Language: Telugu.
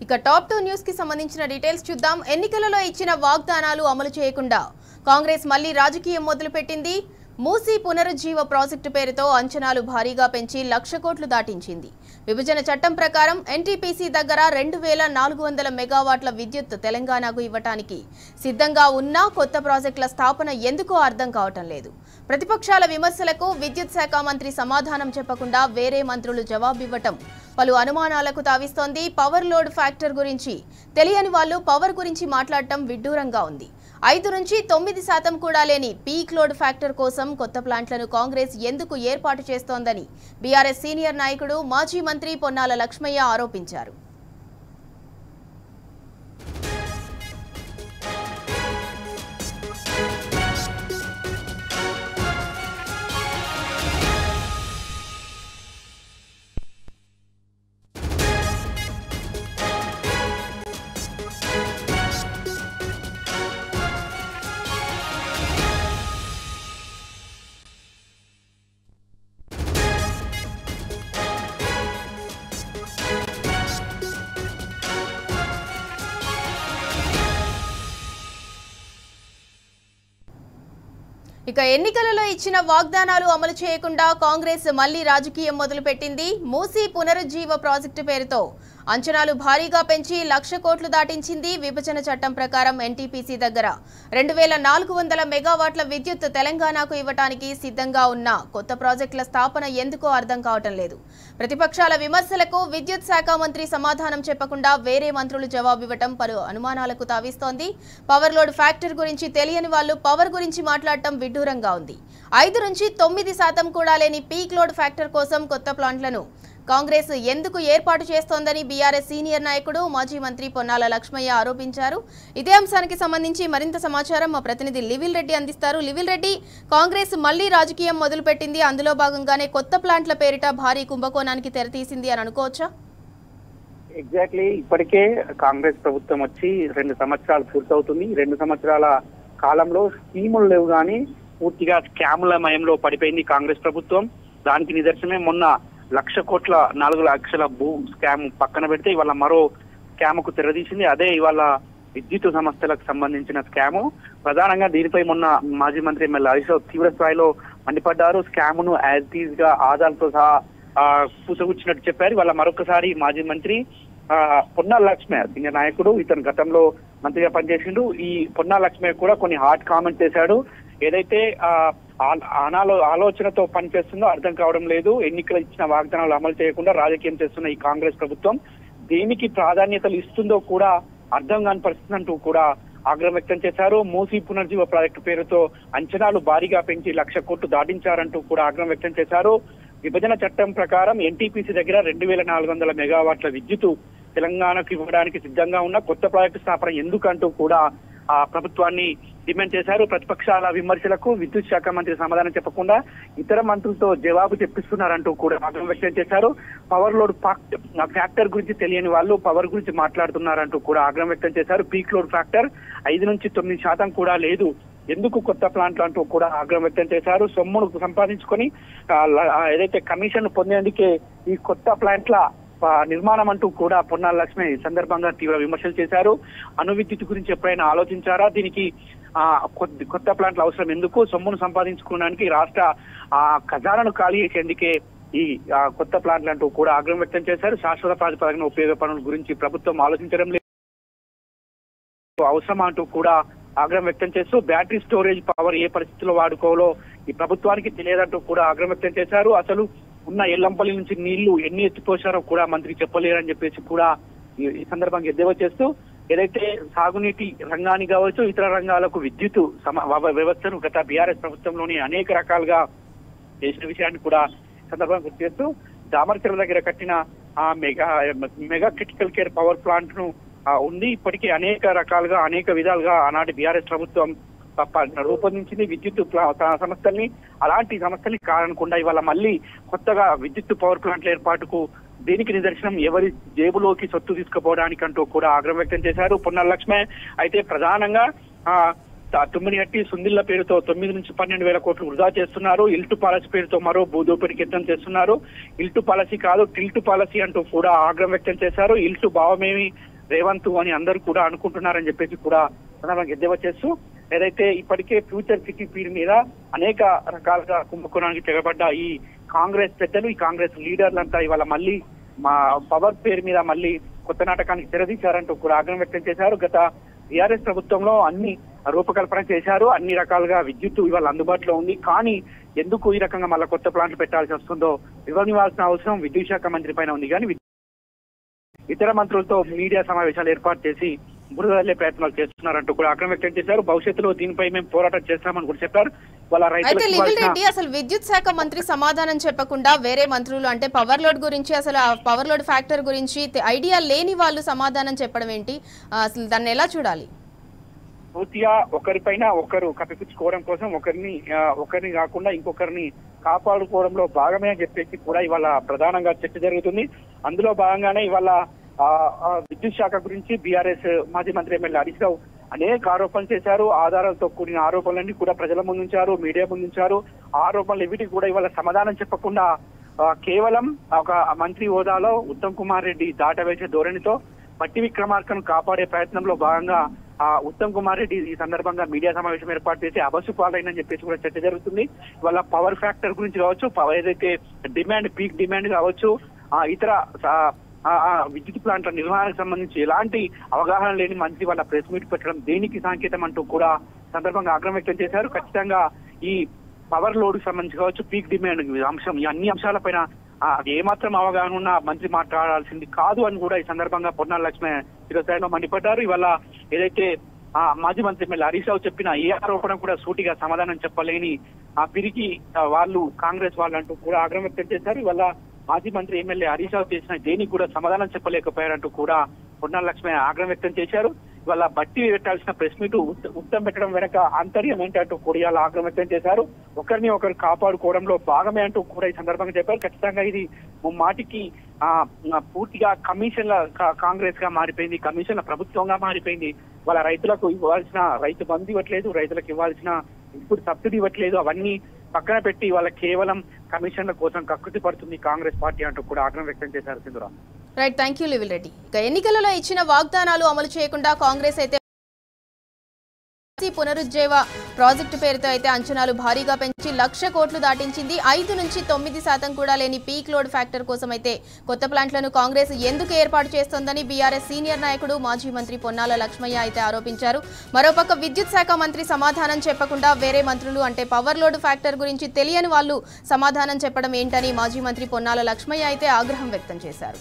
ఇక టాప్ 2 న్యూస్ కి సంబంధించిన డీటెయిల్స్ చూద్దాం. ఎన్నికలలో ఇచ్చిన వాగ్దానాలు అమలు చేయకుండా కాంగ్రెస్ మళ్లీ రాజకీయం మొదలుపెట్టింది. మూసీ పునరుజ్జీవ ప్రాజెక్టు పేరుతో అంచనాలు భారీగా పెంచి 1,00,000 కోట్లు దాటించింది. విభజన చట్టం ప్రకారం ఎన్టీపీసీ దగ్గర 2,400 మెగావాట్ల విద్యుత్ తెలంగాణకు ఇవ్వటానికి సిద్ధంగా ఉన్నా కొత్త ప్రాజెక్టుల స్థాపన ఎందుకో అర్థం కావటం లేదు. ప్రతిపక్షాల విమర్శలకు విద్యుత్ శాఖ మంత్రి సమాధానం చెప్పకుండా వేరే మంత్రులు జవాబివ్వటం పలు అనుమానాలకు తావిస్తోంది. పవర్ లోడ్ ఫ్యాక్టర్ గురించి తెలియని వాళ్ళు పవర్ గురించి మాట్లాడటం విడ్డూరంగా ఉంది. 5 నుంచి 9% కూడా లేని పీక్ లోడ్ ఫ్యాక్టర్ కోసం కొత్త ప్లాంట్లను కాంగ్రెస్ ఎందుకు ఏర్పాటు చేస్తోందని బీఆర్ఎస్ సీనియర్ నాయకుడు మాజీ మంత్రి పొన్నాల లక్ష్మయ్య ఆరోపించారు. ఇక ఎన్నికలలో ఇచ్చిన వాగ్దానాలు అమలు చేయకుండా కాంగ్రెస్ మళ్లీ రాజకీయం మొదలుపెట్టింది. మూసీ పునరుజ్జీవ ప్రాజెక్టు పేరుతో అంచనాలు భారీగా పెంచి 1,00,000 కోట్లు దాటించింది. విభజన చట్టం ప్రకారం ఎన్టీపీసీ దగ్గర 2,400 మెగావాట్ల విద్యుత్ తెలంగాణకు ఇవ్వటానికి సిద్ధంగా ఉన్న కొత్త ప్రాజెక్టుల స్థాపన ఎందుకో అర్థం కావటం లేదు. ప్రతిపక్షాల విమర్శలకు విద్యుత్ శాఖ మంత్రి సమాధానం చెప్పకుండా వేరే మంత్రులు జవాబివ్వటం పలు అనుమానాలకు తావిస్తోంది. పవర్ లోడ్ ఫ్యాక్టర్ గురించి తెలియని వాళ్ళు పవర్ గురించి మాట్లాడటం విడ్డూరంగా ఉంది. 5 నుంచి 9% కూడా లేని పీక్ లోడ్ ఫ్యాక్టర్ కోసం కొత్త ప్లాంట్లను కాంగ్రెస్ ఎందుకు ఏర్పాటు చేస్తోందని బీఆర్ఎస్ సీనియర్ నాయకుడు మాజీ మంత్రి పొన్నాల లక్ష్మయ్య ఆరోపించారు. ఇదే అంశానికి సంబంధించి మరింత సమాచారం మా ప్రతినిధి లివిల్ రెడ్డి అందిస్తారు. లివిల్ రెడ్డి, కాంగ్రెస్ మళ్లీ రాజకీయం మొదలుపెట్టింది. అందులో భాగంగానే కొత్త ప్లాంట్ల పేరిట భారీ కుంభకోణానికి తెరతీసింది అని అనుకోవచ్చా? ఎగ్జాక్ట్లీ. ఇప్పటికే కాంగ్రెస్ ప్రభుత్వం వచ్చి 2 సంవత్సరాలు పూర్తవుతుంది. 2 సంవత్సరాల కాలంలో స్కీములు లేవు కానీ పూర్తిగా స్కాముల మయంలో పడిపోయింది కాంగ్రెస్ ప్రభుత్వం. దానికి నిదర్శనమే మొన్న 1,00,000 కోట్ల 4 లక్షల భూ స్కామ్ పక్కన పెడితే ఇవాళ మరో స్కామ్కు తెరదీసింది. అదే ఇవాళ విద్యుత్ సంస్థలకు సంబంధించిన స్కాము. ప్రధానంగా దీనిపై మొన్న మాజీ మంత్రి ఎమ్మెల్యే హరీష్ రావు తీవ్ర స్థాయిలో మండిపడ్డారు. స్కామును యాజ్ ఈజ్ గా ఆధారాలతో సహా పూసగుచ్చినట్టు చెప్పారు. ఇవాళ మరొకసారి మాజీ మంత్రి పొన్నాల లక్ష్మయ్య సీనియర్ నాయకుడు, ఇతను గతంలో మంత్రిగా పనిచేసిండు. ఈ పొన్నాల లక్ష్మయ్య కూడా కొన్ని హాట్ కామెంట్ చేశాడు. ఏదైతే ఆలోచనతో పనిచేస్తుందో అర్థం కావడం లేదు. ఎన్నికలు ఇచ్చిన వాగ్దానాలు అమలు చేయకుండా రాజకీయం చేస్తున్న ఈ కాంగ్రెస్ ప్రభుత్వం దేనికి ప్రాధాన్యతలు ఇస్తుందో కూడా అర్థం కాని పరిస్థితి అంటూ కూడా ఆగ్రహం వ్యక్తం చేశారు. మూసీ పునర్జీవ ప్రాజెక్టు పేరుతో అంచనాలు భారీగా పెంచి 1,00,000 కోట్లు దాటించారంటూ కూడా ఆగ్రహం వ్యక్తం చేశారు. విభజన చట్టం ప్రకారం ఎన్టీపీసీ దగ్గర 2,400 మెగావాట్ల విద్యుత్ తెలంగాణకు ఇవ్వడానికి సిద్ధంగా ఉన్న కొత్త ప్రాజెక్టు స్థాపన ఎందుకంటూ కూడా ప్రభుత్వాన్ని డిమాండ్ చేశారు. ప్రతిపక్షాల విమర్శలకు విద్యుత్ శాఖ మంత్రి సమాధానం చెప్పకుండా ఇతర మంత్రులతో జవాబు చెప్పిస్తున్నారంటూ కూడా ఆగ్రహం వ్యక్తం చేశారు. పవర్ లోడ్ ఫ్యాక్టర్ గురించి తెలియని వాళ్ళు పవర్ గురించి మాట్లాడుతున్నారంటూ కూడా ఆగ్రహం వ్యక్తం చేశారు. పీక్ లోడ్ ఫ్యాక్టర్ 5 నుంచి 9% కూడా లేదు, ఎందుకు కొత్త ప్లాంట్లు అంటూ కూడా ఆగ్రహం వ్యక్తం చేశారు. సొమ్మును సంపాదించుకొని ఏదైతే కమిషన్ పొందేందుకే ఈ కొత్త ప్లాంట్ల నిర్మాణం అంటూ కూడా పొన్నాల లక్ష్మి ఈ సందర్భంగా తీవ్ర విమర్శలు చేశారు. అణు విద్యుత్ గురించి ఎప్పుడైనా ఆలోచించారా? దీనికి కొత్త ప్లాంట్ల అవసరం ఎందుకు? సొమ్మును సంపాదించుకోవడానికి రాష్ట్ర ఖజానాను ఖాళీ చేసేందుకే ఈ కొత్త ప్లాంట్లు అంటూ కూడా ఆగ్రహం వ్యక్తం చేశారు. శాశ్వత ప్రాతిపదికన ఉపయోగ పనుల గురించి ప్రభుత్వం ఆలోచించడం లేదు, అవసరం అంటూ కూడా ఆగ్రహం వ్యక్తం చేస్తూ బ్యాటరీ స్టోరేజ్ పవర్ ఏ పరిస్థితిలో వాడుకోవాలో ఈ ప్రభుత్వానికి తెలియదంటూ కూడా ఆగ్రహం వ్యక్తం చేశారు. అసలు ఉన్న ఎల్లంపల్లి నుంచి నీళ్లు ఎన్ని ఎత్తిపోసారో కూడా మంత్రి చెప్పలేరని చెప్పేసి కూడా ఈ సందర్భంగా ఎద్దేవా చేస్తూ ఏదైతే సాగునీటి రంగానికి కావచ్చు ఇతర రంగాలకు విద్యుత్ వ్యవస్థను గత బీఆర్ఎస్ ప్రభుత్వంలోని అనేక రకాలుగా చేసిన విషయాన్ని కూడా సందర్భంగా గుర్తు చేస్తూ దామరచెరువు దగ్గర కట్టిన mega critical care power plant ను ఉంది. ఇప్పటికీ అనేక రకాలుగా అనేక విధాలుగా ఆనాటి బీఆర్ఎస్ ప్రభుత్వం రూపొందించింది విద్యుత్ సంస్థల్ని. అలాంటి సంస్థల్ని కారణకుండా ఇవాళ మళ్ళీ కొత్తగా విద్యుత్ పవర్ ప్లాంట్ల ఏర్పాటుకు దీనికి నిదర్శనం ఎవరి జేబులోకి సొత్తు తీసుకుపోవడానికంటూ కూడా ఆగ్రహం వ్యక్తం చేశారు పొన్నాల లక్ష్మయ్య. అయితే ప్రధానంగా తుమ్మినిహట్టి సుందిళ్ల పేరుతో 9 నుంచి 12,000 కోట్లు వృధా చేస్తున్నారు. ఇల్టు పాలసీ పేరుతో మరో భూదోపిడికి యత్నం చేస్తున్నారు. ఇల్టు పాలసీ కాదు టిల్టు పాలసీ అంటూ కూడా ఆగ్రహం వ్యక్తం చేశారు. ఇల్టు భావమేమి రేవంత్ అని అందరూ కూడా అనుకుంటున్నారని చెప్పేసి కూడా ఎద్దేవా చేస్తూ ఏదైతే ఇప్పటికే ఫ్యూచర్ సిటీ పేరు మీద అనేక రకాలుగా కుంభకోణానికి తెగబడ్డ ఈ కాంగ్రెస్ పెద్దలు ఈ కాంగ్రెస్ లీడర్లంతా ఇవాళ మళ్ళీ మా పవర్ పేరు మీద మళ్ళీ కొత్త నాటకానికి తెరదీశారంటూ కూడా ఆగ్రహం వ్యక్తం చేశారు. గత టీఆర్ఎస్ ప్రభుత్వంలో అన్ని రూపకల్పన చేశారు. అన్ని రకాలుగా విద్యుత్ ఇవాళ అందుబాటులో ఉంది. కానీ ఎందుకు ఈ రకంగా మళ్ళీ కొత్త ప్లాంట్లు పెట్టాల్సి వస్తుందో వివరించాల్సిన అవసరం విద్యుత్ శాఖ మంత్రి పైన ఉంది. కానీ ఇతర మంత్రులతో మీడియా సమావేశాలు ఏర్పాటు చేసి బురదల్లే ప్రయత్నాలు చేస్తున్నారంటూ కూడా ఆగ్రహం వ్యక్తం చేశారు. భవిష్యత్తులో దీనిపై మేము పోరాటం చేస్తామని కూడా చెప్పారు. అయితే లివిల్ రెడ్డి అసలు విద్యుత్ శాఖ మంత్రి సమాధానం చెప్పకుండా వేరే మంత్రులు అంటే పవర్ లోడ్ గురించి అసలు పవర్ లోడ్ ఫ్యాక్టర్ గురించి ఐడియా లేని వాళ్ళు సమాధానం చెప్పడం ఏంటి? అసలు దాన్ని ఎలా చూడాలి? పూర్తిగా ఒకరిపైన ఒకరు కప్పిపుచ్చుకోవడం కోసం ఒకరిని కాకుండా ఇంకొకరిని కాపాడుకోవడంలో భాగమే అని చెప్పేసి కూడా ఇవాళ ప్రధానంగా చర్చ జరుగుతుంది. అందులో భాగంగానే ఇవాళ విద్యుత్ శాఖ గురించి బీఆర్ఎస్ మాజీ మంత్రి ఎమ్మెల్యే హరీష్ రావు అనేక ఆరోపణలు చేశారు. ఆధారాలతో కూడిన ఆరోపణలన్నీ కూడా ప్రజల ముందుంచారు, మీడియా ముందుంచారు. ఆరోపణలు ఏవిటికి కూడా ఇవాళ సమాధానం చెప్పకుండా కేవలం ఒక మంత్రి హోదాలో ఉత్తమ్ కుమార్ రెడ్డి దాటవేసే ధోరణితో బట్టి విక్రమార్కను కాపాడే ప్రయత్నంలో భాగంగా ఉత్తమ్ కుమార్ రెడ్డి ఈ సందర్భంగా మీడియా సమావేశం ఏర్పాటు చేసి అబస్సు పాలైందని చెప్పేసి కూడా చర్చ జరుగుతుంది. ఇవాళ పవర్ ఫ్యాక్టర్ గురించి కావచ్చు, ఏదైతే డిమాండ్ పీక్ డిమాండ్ కావచ్చు, ఇతర విద్యుత్ ప్లాంట్ల నిర్వహణకు సంబంధించి ఎలాంటి అవగాహన లేని మంత్రి వాళ్ళ ప్రెస్ మీట్ పెట్టడం దేనికి సంకేతం అంటూ కూడా సందర్భంగా ఆగ్రహం వ్యక్తం చేశారు. ఖచ్చితంగా ఈ పవర్ లోడ్ సంబంధించి కావచ్చు, పీక్ డిమాండ్ అంశం ఈ అన్ని అంశాలపైన ఏమాత్రం అవగాహన ఉన్న మంత్రి మాట్లాడాల్సింది కాదు అని కూడా ఈ సందర్భంగా పొన్నాల లక్ష్మి చిరస్థాయిలో మండిపడ్డారు. ఇవాళ ఏదైతే మాజీ మంత్రి ఎమ్మెల్యే హరీష్ రావు చెప్పిన ఏ ఆరోపణ కూడా సూటిగా సమాధానం చెప్పలేని పిరికి వాళ్ళు కాంగ్రెస్ వాళ్ళు అంటూ కూడా ఆగ్రహం వ్యక్తం చేశారు. ఇవాళ మాజీ మంత్రి ఎమ్మెల్యే హరీష్ రావు చేసిన దేనికి కూడా సమాధానం చెప్పలేకపోయారంటూ కూడా పొన్నాల లక్ష్మి ఆగ్రహం వ్యక్తం చేశారు. ఇవాళ బట్టి పెట్టాల్సిన ప్రెస్ మీట్ ఉత్తరం పెట్టడం వెనక ఆంతర్యం ఏంటంటూ కూడా ఇలా ఆగ్రహం వ్యక్తం చేశారు. ఒకరిని ఒకరు కాపాడుకోవడంలో భాగమే అంటూ కూడా ఈ సందర్భంగా చెప్పారు. ఖచ్చితంగా ఇది మాటికి పూర్తిగా కమిషన్ల కాంగ్రెస్ గా మారిపోయింది, కమిషన్ల ప్రభుత్వంగా మారిపోయింది. వాళ్ళ రైతులకు ఇవ్వాల్సిన రైతు బంధు ఇవ్వట్లేదు, రైతులకు ఇవ్వాల్సిన ఇప్పుడు సబ్సిడీ ఇవ్వట్లేదు. అవన్నీ పక్కన పెట్టి వాళ్ళ కేవలం కమిషన్ల కోసం కక్కుతి పడుతుంది కాంగ్రెస్ పార్టీ అంటూ కూడా ఆగ్రహం వ్యక్తం చేశారు. సింధురా. రైట్, థ్యాంక్ యూ లివిల్ రెడ్డి. ఇక ఎన్నికలలో ఇచ్చిన వాగ్దానాలు అమలు చేయకుండా కాంగ్రెస్ అయితే పునరుజ్జీవ ప్రాజెక్టు పేరుతో అయితే అంచనాలు భారీగా పెంచి 1,00,000 కోట్లు దాటించింది. 5 నుంచి 9% కూడా లేని పీక్ లోడ్ ఫ్యాక్టర్ కోసం అయితే కొత్త ప్లాంట్లను కాంగ్రెస్ ఎందుకు ఏర్పాటు చేస్తోందని బీఆర్ఎస్ సీనియర్ నాయకుడు మాజీ మంత్రి పొన్నాల లక్ష్మయ్య అయితే ఆరోపించారు. మరోపక్క విద్యుత్ శాఖ మంత్రి సమాధానం చెప్పకుండా వేరే మంత్రులు అంటే పవర్ లోడ్ ఫ్యాక్టర్ గురించి తెలియని వాళ్ళు సమాధానం చెప్పడం ఏంటని మాజీ మంత్రి పొన్నాల లక్ష్మయ్య అయితే ఆగ్రహం వ్యక్తం చేశారు.